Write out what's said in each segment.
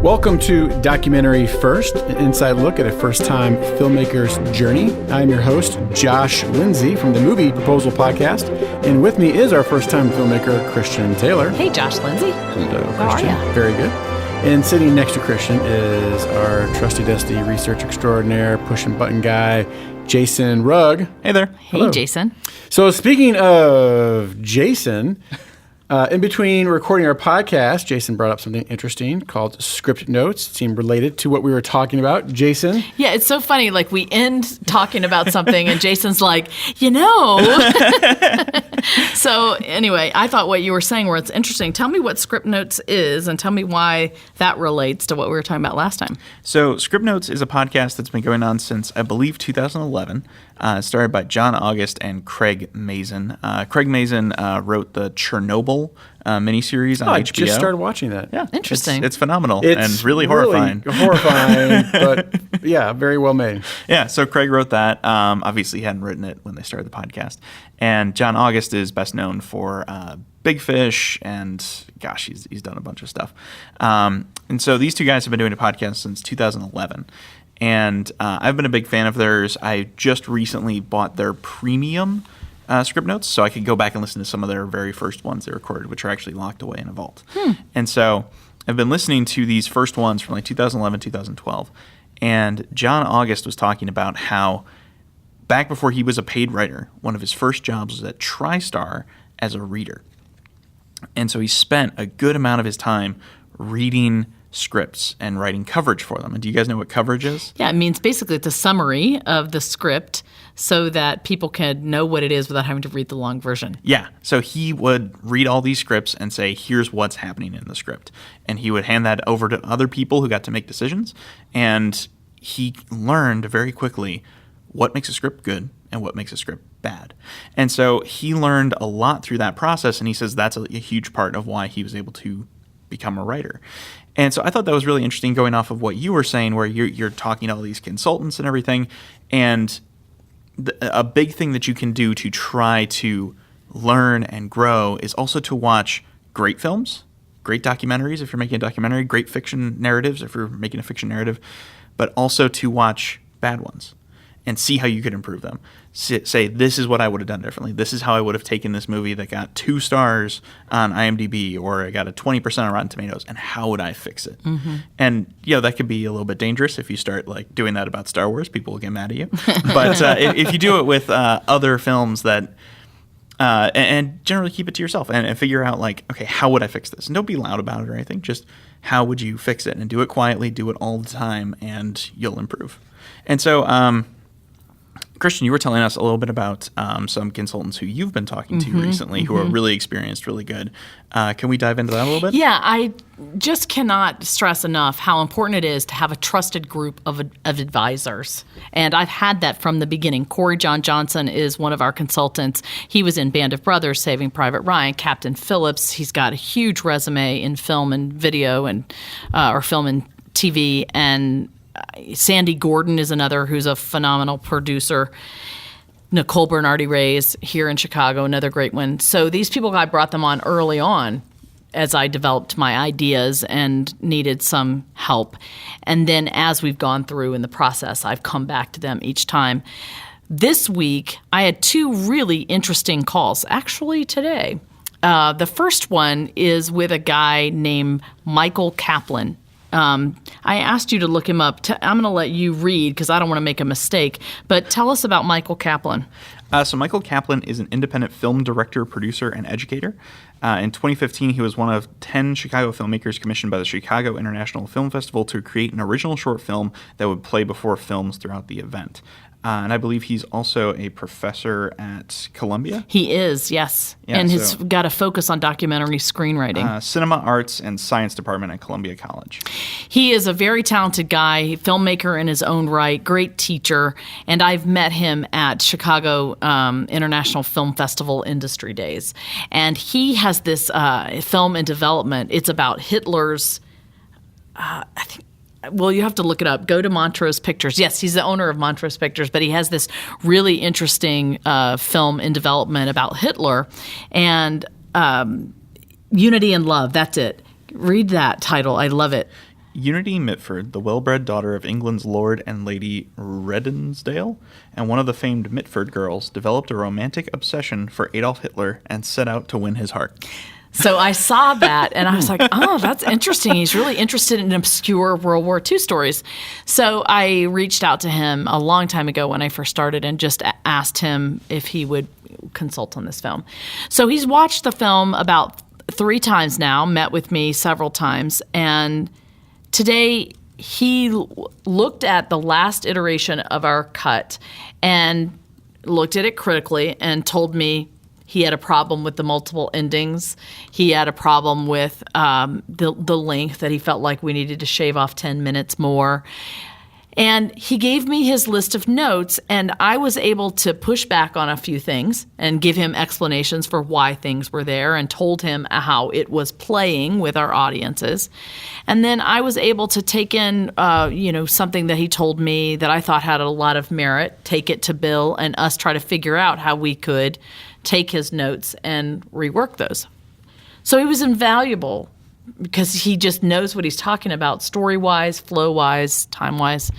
Welcome to Documentary First, an inside look at a first-time filmmaker's journey. I'm your host, Josh Lindsay from the Movie Proposal Podcast, and with me is our first-time filmmaker, Christian Taylor. Hey, Josh Lindsay. Hello, How Christian. are you? Very good. And sitting next to Christian is our trusty-dusty research extraordinaire, push-and-button guy, Jason Rugg. Hey there. Hey, Hello. Jason. So speaking of Jason... in between recording our podcast, Jason brought up something interesting called script notes. It seemed related to what we were talking about. Jason? Yeah, it's so funny. Like, we end talking about something, and Jason's like, you know. So, anyway, I thought what you were saying was interesting. Tell me what script notes is, and tell me why that relates to what we were talking about last time. So, Script Notes is a podcast that's been going on since, I believe, 2011. Started by John August and Craig Mazin. Craig Mazin wrote the Chernobyl miniseries on HBO. I just started watching that. Yeah, Interesting. It's phenomenal It's and really horrifying. Horrifying, but yeah, very well made. Yeah, so Craig wrote that. Obviously, he hadn't written it when they started the podcast. And John August is best known for Big Fish, and gosh, he's done a bunch of stuff. And so these two guys have been doing a podcast since 2011. And I've been a big fan of theirs. I just recently bought their premium script notes, so I could go back and listen to some of their very first ones they recorded, which are actually locked away in a vault. And so I've been listening to these first ones from like 2011, 2012. And John August was talking about how back before he was a paid writer, one of his first jobs was at TriStar as a reader. And so he spent a good amount of his time reading scripts and writing coverage for them. And do you guys know what coverage is? Yeah, it means basically it's a summary of the script so that people can know what it is without having to read the long version. Yeah. So he would read all these scripts and say, here's what's happening in the script. And he would hand that over to other people who got to make decisions. And he learned very quickly what makes a script good and what makes a script bad. And so he learned a lot through that process. And he says that's a huge part of why he was able to become a writer. And so I thought that was really interesting going off of what you were saying, where you're talking to all these consultants and everything. And a big thing that you can do to try to learn and grow is also to watch great films, great documentaries if you're making a documentary, great fiction narratives if you're making a fiction narrative, but also to watch bad ones and see how you could improve them. Say, this is what I would have done differently. This is how I would have taken this movie that got 2 stars on IMDb, or it got a 20% on Rotten Tomatoes, and how would I fix it? Mm-hmm. And, that could be a little bit dangerous if you start like doing that about Star Wars. People will get mad at you. But if you do it with other films that, and generally keep it to yourself and figure out like, okay, how would I fix this? And don't be loud about it or anything. Just how would you fix it? And do it quietly, do it all the time, and you'll improve. And so, Christian, you were telling us a little bit about some consultants who you've been talking to recently who are really experienced, really good. Can we dive into that a little bit? Yeah, I just cannot stress enough how important it is to have a trusted group of advisors. And I've had that from the beginning. Corey John Johnson is one of our consultants. He was in Band of Brothers, Saving Private Ryan, Captain Phillips. He's got a huge resume in film and video and or film and TV, and Sandy Gordon is another who's a phenomenal producer. Nicole Bernardi-Reyes here in Chicago, another great one. So these people, I brought them on early on as I developed my ideas and needed some help. And then as we've gone through in the process, I've come back to them each time. This week, I had 2 really interesting calls, actually today. The first one is with a guy named Michael Kaplan. I asked you to look him up. I'm going to let you read because I don't want to make a mistake. But tell us about Michael Kaplan. So Michael Kaplan is an independent film director, producer, and educator. In 2015, he was one of 10 Chicago filmmakers commissioned by the Chicago International Film Festival to create an original short film that would play before films throughout the event. And I believe he's also a professor at Columbia. He is, yes. Yeah, and he's got a focus on documentary screenwriting. Cinema Arts and Science Department at Columbia College. He is a very talented guy, filmmaker in his own right, great teacher. And I've met him at Chicago International Film Festival Industry Days. And he has this film in development. It's about Hitler's, well, you have to look it up. Go to Montrose Pictures. Yes, he's the owner of Montrose Pictures, but he has this really interesting film in development about Hitler and Unity and Love. That's it. Read that title. I love it. Unity Mitford, the well-bred daughter of England's Lord and Lady Redensdale, and one of the famed Mitford girls, developed a romantic obsession for Adolf Hitler and set out to win his heart. So I saw that, and I was like, oh, that's interesting. He's really interested in obscure World War II stories. So I reached out to him a long time ago when I first started and just asked him if he would consult on this film. So he's watched the film about 3 times now, met with me several times, and today he looked at the last iteration of our cut and looked at it critically and told me he had a problem with the multiple endings. He had a problem with the length, that he felt like we needed to shave off 10 minutes more. And he gave me his list of notes, and I was able to push back on a few things and give him explanations for why things were there and told him how it was playing with our audiences. And then I was able to take in, something that he told me that I thought had a lot of merit, take it to Bill, and us try to figure out how we could take his notes and rework those. So he was invaluable because he just knows what he's talking about, story-wise, flow-wise, time-wise.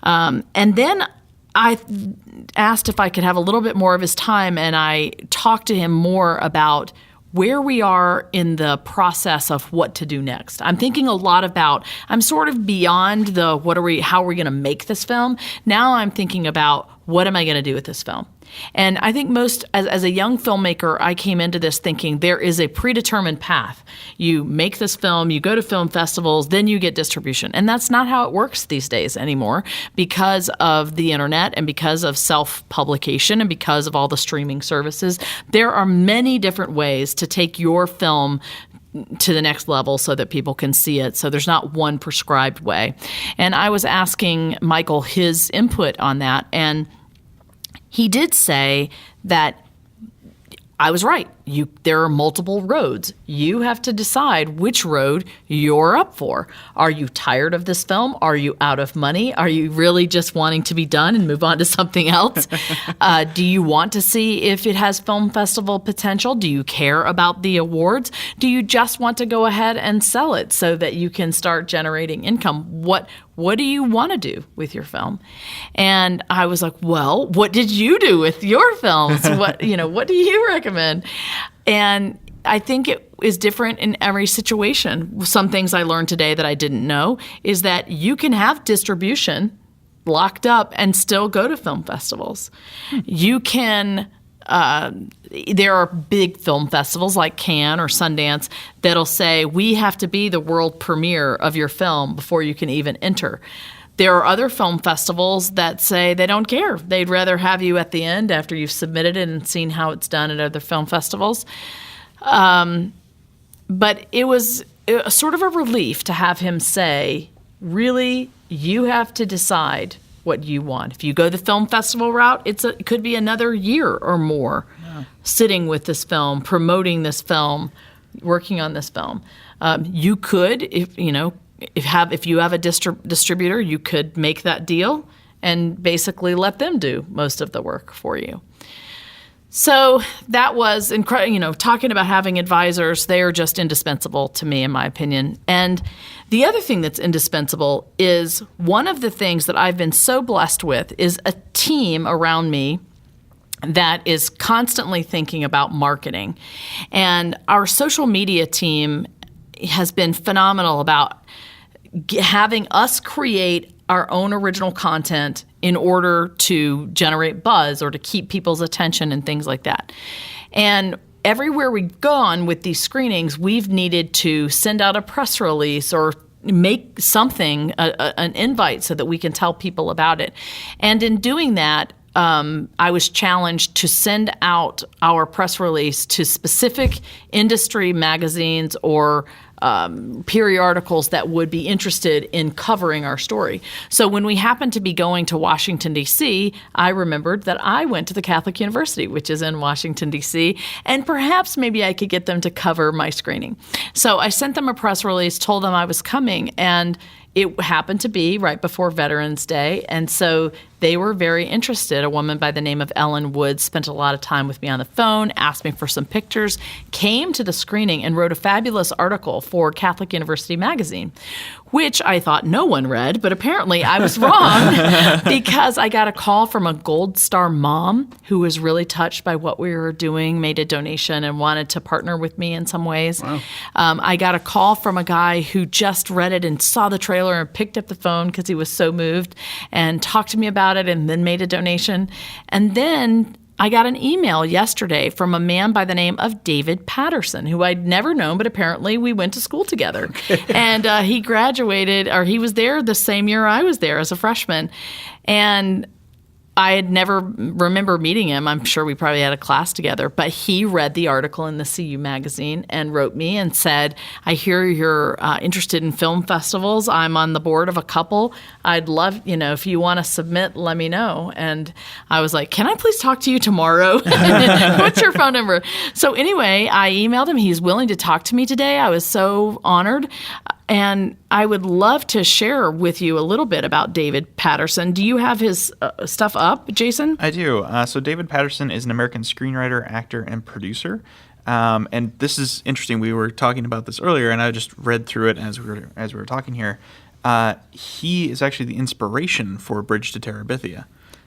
And then I asked if I could have a little bit more of his time, and I talked to him more about where we are in the process of what to do next. I'm thinking a lot about, I'm sort of beyond the how are we going to make this film? Now I'm thinking about, what am I going to do with this film? And I think as a young filmmaker, I came into this thinking there is a predetermined path. You make this film, you go to film festivals, then you get distribution. And that's not how it works these days anymore because of the internet and because of self-publication and because of all the streaming services. There are many different ways to take your film to the next level so that people can see it. So there's not one prescribed way. And I was asking Michael his input on that, and he did say that I was right. There are multiple roads. You have to decide which road you're up for. Are you tired of this film? Are you out of money? Are you really just wanting to be done and move on to something else? Do you want to see if it has film festival potential? Do you care about the awards? Do you just want to go ahead and sell it so that you can start generating income? What do you want to do with your film? And I was like, well, what did you do with your films? What do you recommend? And I think it is different in every situation. Some things I learned today that I didn't know is that you can have distribution locked up and still go to film festivals. You can there are big film festivals like Cannes or Sundance that'll say, we have to be the world premiere of your film before you can even enter. There are other film festivals that say they don't care. They'd rather have you at the end after you've submitted it and seen how it's done at other film festivals. But it was sort of a relief to have him say, really, you have to decide what you want. If you go the film festival route, it could be another year or more sitting with this film, promoting this film, working on this film. You could, if you have a distributor, you could make that deal and basically let them do most of the work for you. So that was incredible. Talking about having advisors, they are just indispensable to me, in my opinion. And the other thing that's indispensable is one of the things that I've been so blessed with is a team around me that is constantly thinking about marketing. And our social media team has been phenomenal about having us create our own original content in order to generate buzz or to keep people's attention and things like that. And everywhere we've gone with these screenings, we've needed to send out a press release or make something, an invite so that we can tell people about it. And in doing that, I was challenged to send out our press release to specific industry magazines or periodicals that would be interested in covering our story. So when we happened to be going to Washington, D.C., I remembered that I went to the Catholic University, which is in Washington, D.C., and perhaps maybe I could get them to cover my screening. So I sent them a press release, told them I was coming, and it happened to be right before Veterans Day, and so they were very interested. A woman by the name of Ellen Woods spent a lot of time with me on the phone, asked me for some pictures, came to the screening, and wrote a fabulous article for Catholic University Magazine, which I thought no one read, but apparently I was wrong because I got a call from a Gold Star mom who was really touched by what we were doing, made a donation, and wanted to partner with me in some ways. Wow. I got a call from a guy who just read it and saw the trailer and picked up the phone because he was so moved and talked to me about it and then made a donation. And then I got an email yesterday from a man by the name of David Patterson, who I'd never known, but apparently we went to school together. And he graduated, or he was there the same year I was there as a freshman. And I had never remember meeting him. I'm sure we probably had a class together, but he read the article in the CU magazine and wrote me and said, I hear you're interested in film festivals. I'm on the board of a couple. I'd love, if you want to submit, let me know. And I was like, can I please talk to you tomorrow? What's your phone number? So anyway, I emailed him. He's willing to talk to me today. I was so honored. And I would love to share with you a little bit about David Patterson. Do you have his stuff up, Jason? I do. So David Patterson is an American screenwriter, actor, and producer. And this is interesting. We were talking about this earlier, and I just read through it as we were talking here. He is actually the inspiration for Bridge to Terabithia.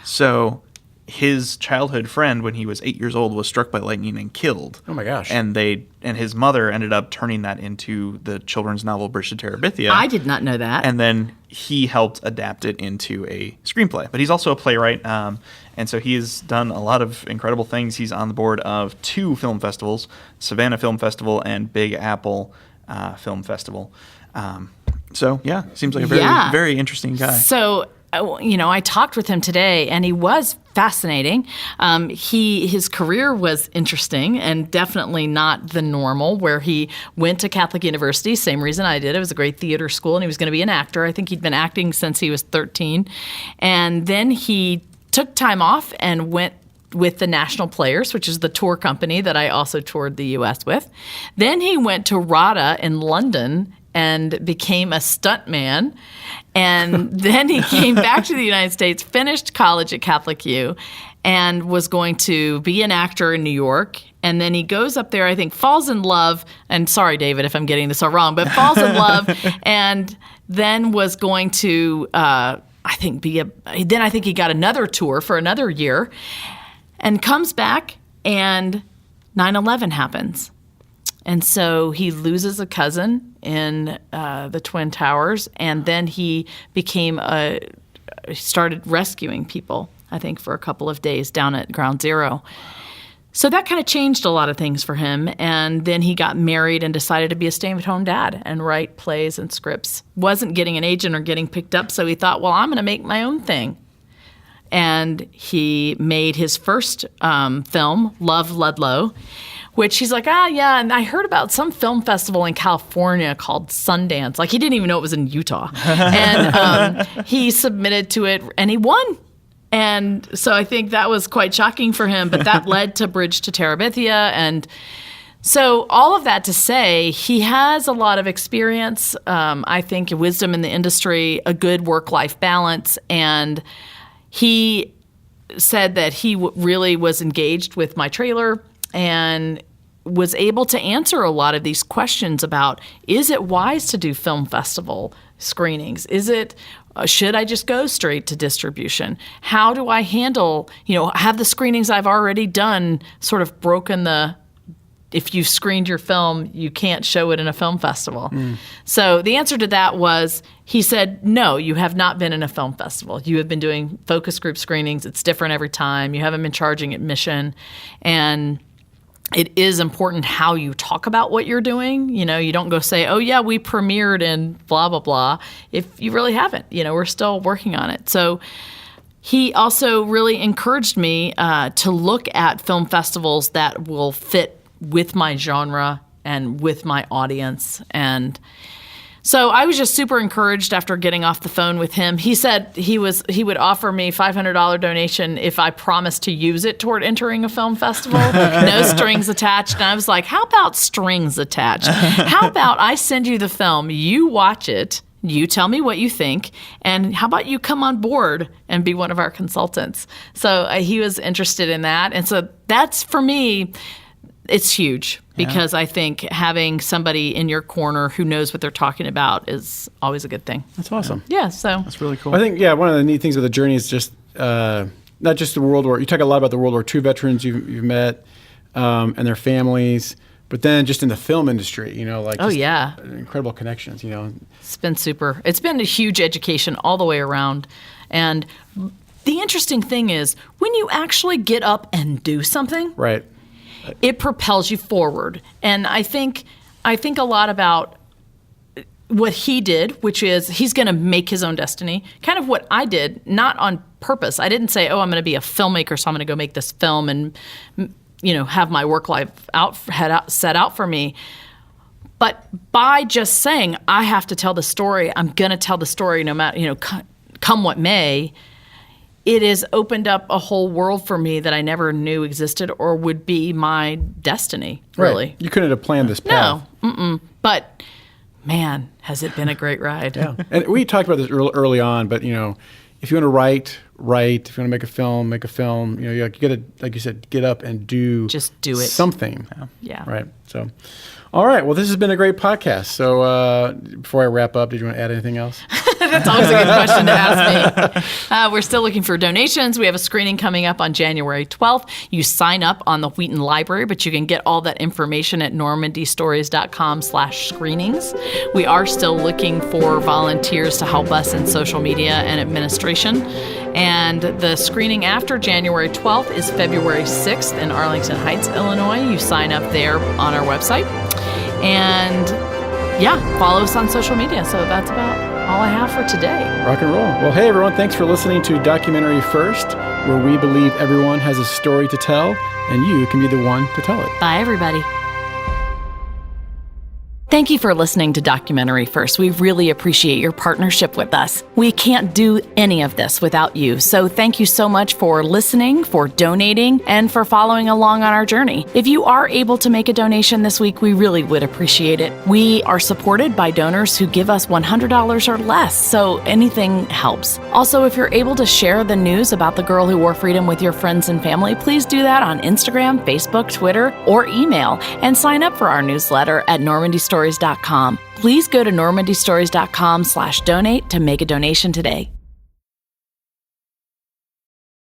So his childhood friend, when he was 8 years old, was struck by lightning and killed. Oh my gosh! And his mother ended up turning that into the children's novel Bridge to Terabithia. I did not know that. And then he helped adapt it into a screenplay. But he's also a playwright, and so he has done a lot of incredible things. He's on the board of 2 film festivals: Savannah Film Festival and Big Apple Film Festival. So yeah, seems like a very very interesting guy. So I talked with him today, and he was fascinating. His career was interesting and definitely not the normal, where he went to Catholic University, same reason I did. It was a great theater school, and he was going to be an actor. I think he'd been acting since he was 13. And then he took time off and went with the National Players, which is the tour company that I also toured the U.S. with. Then he went to RADA in London and became a stuntman. And then he came back to the United States, finished college at Catholic U, and was going to be an actor in New York. And then he goes up there, I think, falls in love, and sorry, David, if I'm getting this all wrong, but falls in love, and then was going to, I think he got another tour for another year, and comes back, and 9/11 happens. And so he loses a cousin in the Twin Towers, and then he started rescuing people, I think, for a couple of days down at Ground Zero. So that kind of changed a lot of things for him. And then he got married and decided to be a stay-at-home dad and write plays and scripts. Wasn't getting an agent or getting picked up, so he thought, well, I'm going to make my own thing. And he made his first film, Love Ludlow, which he's like, yeah, and I heard about some film festival in California called Sundance. Like, he didn't even know it was in Utah. And he submitted to it, and he won. And so I think that was quite shocking for him, but that led to Bridge to Terabithia. And so all of that to say, he has a lot of experience, I think, wisdom in the industry, a good work-life balance, and he said that he really was engaged with my trailer and was able to answer a lot of these questions about, is it wise to do film festival screenings? Is it, should I just go straight to distribution? How do I handle, have the screenings I've already done sort of broken if you've screened your film, you can't show it in a film festival. So the answer to that was, he said, no, you have not been in a film festival. You have been doing focus group screenings. It's different every time. You haven't been charging admission. And it is important how you talk about what you're doing. You don't go say, oh, yeah, we premiered in blah, blah, blah, if you really haven't. We're still working on it. So he also really encouraged me to look at film festivals that will fit with my genre and with my audience. And so I was just super encouraged after getting off the phone with him. He said he would offer me $500 donation if I promised to use it toward entering a film festival. No strings attached. And I was like, how about strings attached? How about I send you the film, you watch it, you tell me what you think, and how about you come on board and be one of our consultants? So he was interested in that. And so that's, for me, It's huge because I think having somebody in your corner who knows what they're talking about is always a good thing. That's awesome. Yeah, so That's really cool. I think, one of the neat things with the journey is just not just the World War. You talk a lot about the World War II veterans you've met and their families, but then just in the film industry, incredible connections. It's been super. It's been a huge education all the way around. And the interesting thing is when you actually get up and do something, right, it propels you forward. And I think a lot about what he did, which is he's going to make his own destiny. Kind of what I did, not on purpose. I didn't say, I'm going to be a filmmaker, so I'm going to go make this film and, have my work life set out for me. But by just saying, I have to tell the story, I'm going to tell the story no matter, come what may, it has opened up a whole world for me that I never knew existed or would be my destiny, really. Right. You couldn't have planned this path. No, but man, has it been a great ride. Yeah. And we talked about this early on, but, if you want to write. If you want to make a film, make a film. You got to, like you said, get up and just do it. Something. Yeah. Right. So, all right. Well, this has been a great podcast. So before I wrap up, did you want to add anything else? That's always a good question to ask me. We're still looking for donations. We have a screening coming up on January 12th. You sign up on the Wheaton Library, but you can get all that information at normandystories.com/screenings. We are still looking for volunteers to help us in social media and administration. And the screening after January 12th is February 6th in Arlington Heights, Illinois. You sign up there on our website. And follow us on social media. So that's about all I have for today. Rock and roll. Well, hey, everyone. Thanks for listening to Documentary First, where we believe everyone has a story to tell, and you can be the one to tell it. Bye, everybody. Thank you for listening to Documentary First. We really appreciate your partnership with us. We can't do any of this without you. So thank you so much for listening, for donating, and for following along on our journey. If you are able to make a donation this week, we really would appreciate it. We are supported by donors who give us $100 or less, so anything helps. Also, if you're able to share the news about the girl who wore freedom with your friends and family, please do that on Instagram, Facebook, Twitter, or email, and sign up for our newsletter at normandystories.com. Please go to normandystories.com/donate to make a donation today.